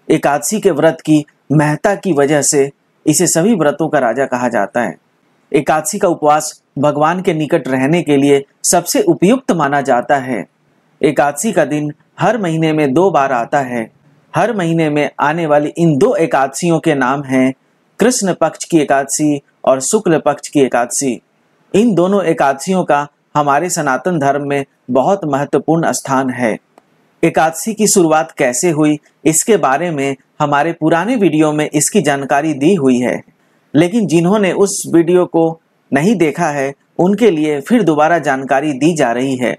एकादशी के व्रत की महत्ता की वजह से इसे सभी व्रतों का राजा कहा जाता है। एकादशी का उपवास भगवान के निकट रहने के लिए सबसे उपयुक्त माना जाता है। एकादशी का दिन हर महीने में 2 बार आता है। हर महीने में आने वाली इन 2 एकादशियों के नाम हैं कृष्ण पक्ष की एकादशी और शुक्ल पक्ष की एकादशी। इन दोनों एकादशियों का हमारे सनातन धर्म में बहुत महत्वपूर्ण स्थान है। एकादशी की शुरुआत कैसे हुई, इसके बारे में हमारे पुराने वीडियो में इसकी जानकारी दी हुई है, लेकिन जिन्होंने उस वीडियो को नहीं देखा है उनके लिए फिर दोबारा जानकारी दी जा रही है।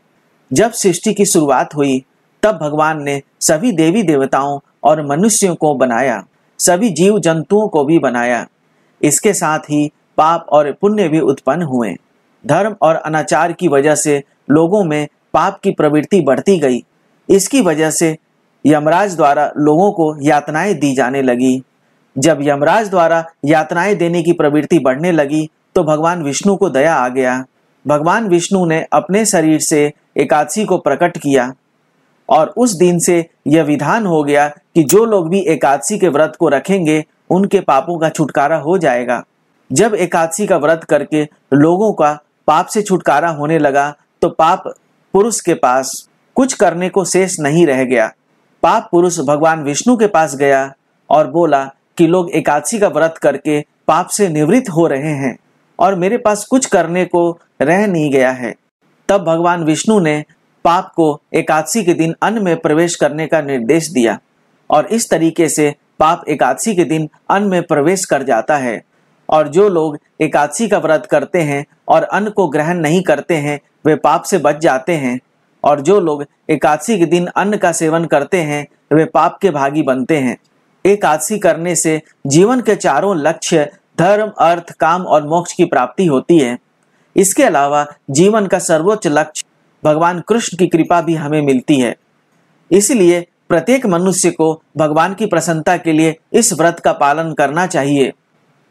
जब सृष्टि की शुरुआत हुई तब भगवान ने सभी देवी देवताओं और मनुष्यों को बनाया, सभी जीव जंतुओं को भी बनाया। इसके साथ ही पाप और पुण्य भी उत्पन्न हुए। धर्म और अनाचार की वजह से लोगों में पाप की प्रवृत्ति बढ़ती गई। इसकी वजह से यमराज द्वारा लोगों को यातनाएं दी जाने लगी। जब यमराज द्वारा यातनाएं देने की प्रवृत्ति बढ़ने लगी तो भगवान विष्णु को दया आ गया। भगवान विष्णु ने अपने शरीर से एकादशी को प्रकट किया और उस दिन से यह विधान हो गया कि जो लोग भी एकादशी के व्रत को रखेंगे उनके पापों का छुटकारा हो जाएगा। जब एकादशी का व्रत करके लोगों का पाप से छुटकारा होने लगा तो पाप पुरुष के पास कुछ करने को शेष नहीं रह गया। पाप पुरुष भगवान विष्णु के पास गया और बोला कि लोग एकादशी का व्रत करके पाप से निवृत्त हो रहे हैं और मेरे पास कुछ करने को रह नहीं गया है। तब भगवान विष्णु ने पाप को एकादशी के दिन अन्न में प्रवेश करने का निर्देश दिया और इस तरीके से पाप एकादशी के दिन अन्न में प्रवेश कर जाता है। और जो लोग एकादशी का व्रत करते हैं और अन्न को ग्रहण नहीं करते हैं वे पाप से बच जाते हैं, और जो लोग एकादशी के दिन अन्न का सेवन करते हैं वे पाप के भागी बनते हैं। एकादशी करने से जीवन के चारों लक्ष्य धर्म, अर्थ, काम और मोक्ष की प्राप्ति होती है। इसके अलावा जीवन का सर्वोच्च लक्ष्य भगवान कृष्ण की कृपा भी हमें मिलती है। इसलिए प्रत्येक मनुष्य को भगवान की प्रसन्नता के लिए इस व्रत का पालन करना चाहिए।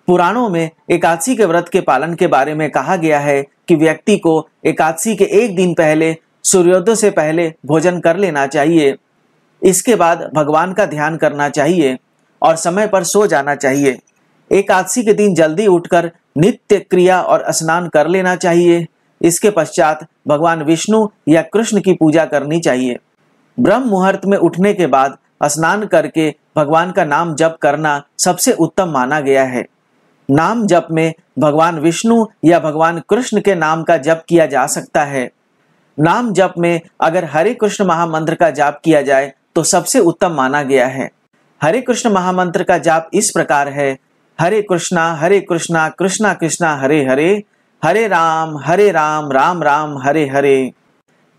पुराणों में एकादशी के व्रत के पालन के बारे में कहा गया है कि व्यक्ति को एकादशी के एक दिन पहले सूर्योदय से पहले भोजन कर लेना चाहिए। इसके बाद भगवान का ध्यान करना चाहिए और समय पर सो जाना चाहिए। एकादशी के दिन जल्दी उठकर नित्य क्रिया और स्नान कर लेना चाहिए। इसके पश्चात भगवान विष्णु या कृष्ण की पूजा करनी चाहिए। ब्रह्म मुहूर्त में उठने के बाद स्नान करके भगवान का नाम जप करना सबसे उत्तम माना गया है। नाम जप में भगवान विष्णु या भगवान कृष्ण के नाम का जप किया जा सकता है। नाम जप में अगर हरे कृष्ण महामंत्र का जाप किया जाए तो सबसे उत्तम माना गया है। हरे कृष्ण महामंत्र का जाप इस प्रकार है: हरे कृष्णा कृष्णा कृष्णा हरे हरे, हरे राम राम राम हरे हरे।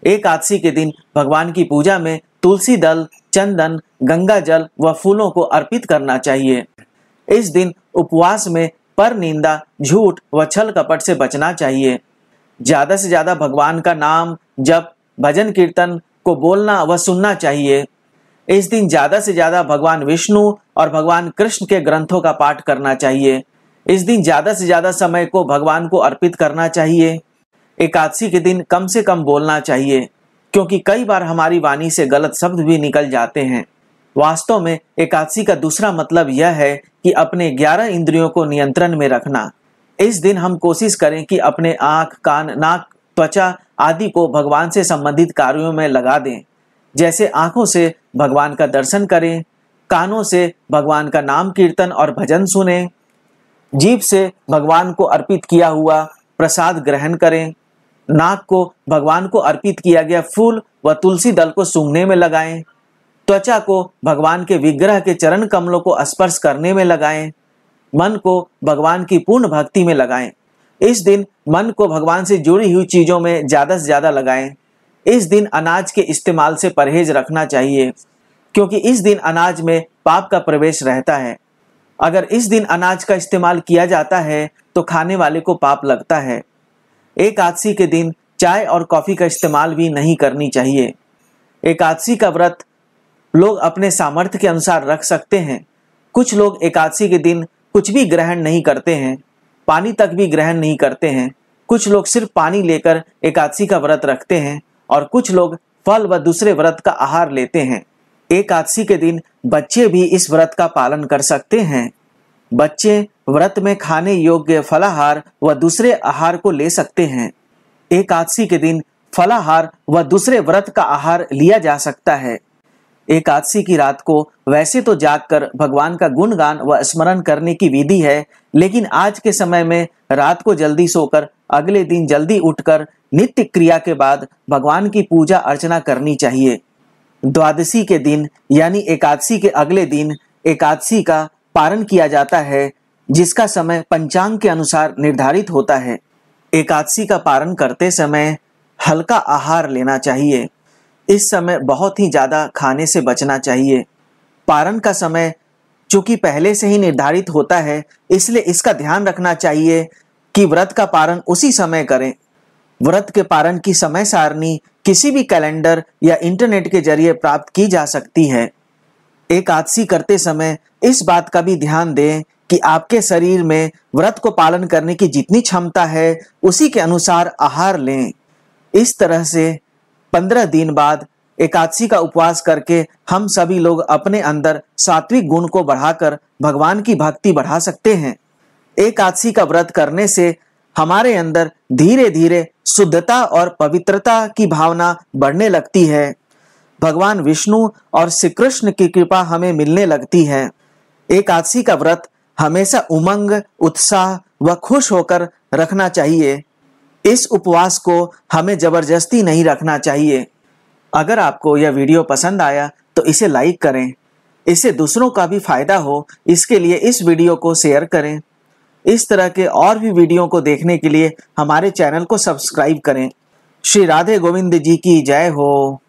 एकादशी के दिन भगवान की पूजा में तुलसी दल, चंदन, गंगा जल व फूलों को अर्पित करना चाहिए। इस दिन उपवास में पर निंदा, झूठ व छल कपट से बचना चाहिए। ज्यादा से ज्यादा भगवान का नाम जप, भजन कीर्तन को बोलना व सुनना चाहिए। इस दिन ज्यादा से ज्यादा भगवान विष्णु और भगवान कृष्ण के ग्रंथों का पाठ करना चाहिए। इस दिन ज्यादा से ज्यादा समय को भगवान को अर्पित करना चाहिए। एकादशी के दिन कम से कम बोलना चाहिए, क्योंकि कई बार हमारी वाणी से गलत शब्द भी निकल जाते हैं। वास्तव में एकादशी का दूसरा मतलब यह है कि अपने 11 इंद्रियों को नियंत्रण में रखना। इस दिन हम कोशिश करें कि अपने आँख, कान, नाक, त्वचा आदि को भगवान से संबंधित कार्यों में लगा दें। जैसे आँखों से भगवान का दर्शन करें, कानों से भगवान का नाम कीर्तन और भजन सुनें, जीभ से भगवान को अर्पित किया हुआ प्रसाद ग्रहण करें, नाक को भगवान को अर्पित किया गया फूल व तुलसी दल को सूंघने में लगाएं, त्वचा को भगवान के विग्रह के चरण कमलों को स्पर्श करने में लगाएं, मन को भगवान की पूर्ण भक्ति में लगाएं। इस दिन मन को भगवान से जुड़ी हुई चीजों में ज्यादा से ज्यादा लगाएं। इस दिन अनाज के इस्तेमाल से परहेज रखना चाहिए, क्योंकि इस दिन अनाज में पाप का प्रवेश रहता है। अगर इस दिन अनाज का इस्तेमाल किया जाता है तो खाने वाले को पाप लगता है। एकादशी के दिन चाय और कॉफी का इस्तेमाल भी नहीं करनी चाहिए। एकादशी का व्रत लोग अपने सामर्थ्य के अनुसार रख सकते हैं। कुछ लोग एकादशी के दिन कुछ भी ग्रहण नहीं करते हैं, पानी तक भी ग्रहण नहीं करते हैं। कुछ लोग सिर्फ पानी लेकर एकादशी का व्रत रखते हैं और कुछ लोग फल व दूसरे व्रत का आहार लेते हैं। एकादशी के दिन बच्चे भी इस व्रत का पालन कर सकते हैं। बच्चे व्रत में खाने योग्य फलाहार व दूसरे आहार को ले सकते हैं। एकादशी के दिन फलाहार व दूसरे व्रत का आहार लिया जा सकता है। एकादशी की रात को वैसे तो जागकर भगवान का गुणगान व स्मरण करने की विधि है, लेकिन आज के समय में रात को जल्दी सोकर अगले दिन जल्दी उठकर नित्य क्रिया के बाद भगवान की पूजा अर्चना करनी चाहिए। द्वादशी के दिन यानी एकादशी के अगले दिन एकादशी का पारण किया जाता है, जिसका समय पंचांग के अनुसार निर्धारित होता है। एकादशी का पारण करते समय हल्का आहार लेना चाहिए। इस समय बहुत ही ज्यादा खाने से बचना चाहिए। पारण का समय चूंकि पहले से ही निर्धारित होता है, इसलिए इसका ध्यान रखना चाहिए कि व्रत का पारण उसी समय करें। व्रत के पारण की समय सारणी किसी भी कैलेंडर या इंटरनेट के जरिए प्राप्त की जा सकती है। एकादशी करते समय इस बात का भी ध्यान दें कि आपके शरीर में व्रत को पालन करने की जितनी क्षमता है उसी के अनुसार आहार लें। इस तरह से 15 दिन बाद एकादशी का उपवास करके हम सभी लोग अपने अंदर सात्विक गुण को बढ़ाकर भगवान की भक्ति बढ़ा सकते हैं। एकादशी का व्रत करने से हमारे अंदर धीरे धीरे शुद्धता और पवित्रता की भावना बढ़ने लगती है। भगवान विष्णु और श्री कृष्ण की कृपा हमें मिलने लगती है। एकादशी का व्रत हमेशा उमंग, उत्साह व खुश होकर रखना चाहिए। इस उपवास को हमें जबरदस्ती नहीं रखना चाहिए। अगर आपको यह वीडियो पसंद आया तो इसे लाइक करें। इससे दूसरों का भी फायदा हो, इसके लिए इस वीडियो को शेयर करें। इस तरह के और भी वीडियो को देखने के लिए हमारे चैनल को सब्सक्राइब करें। श्री राधे गोविंद जी की जय हो।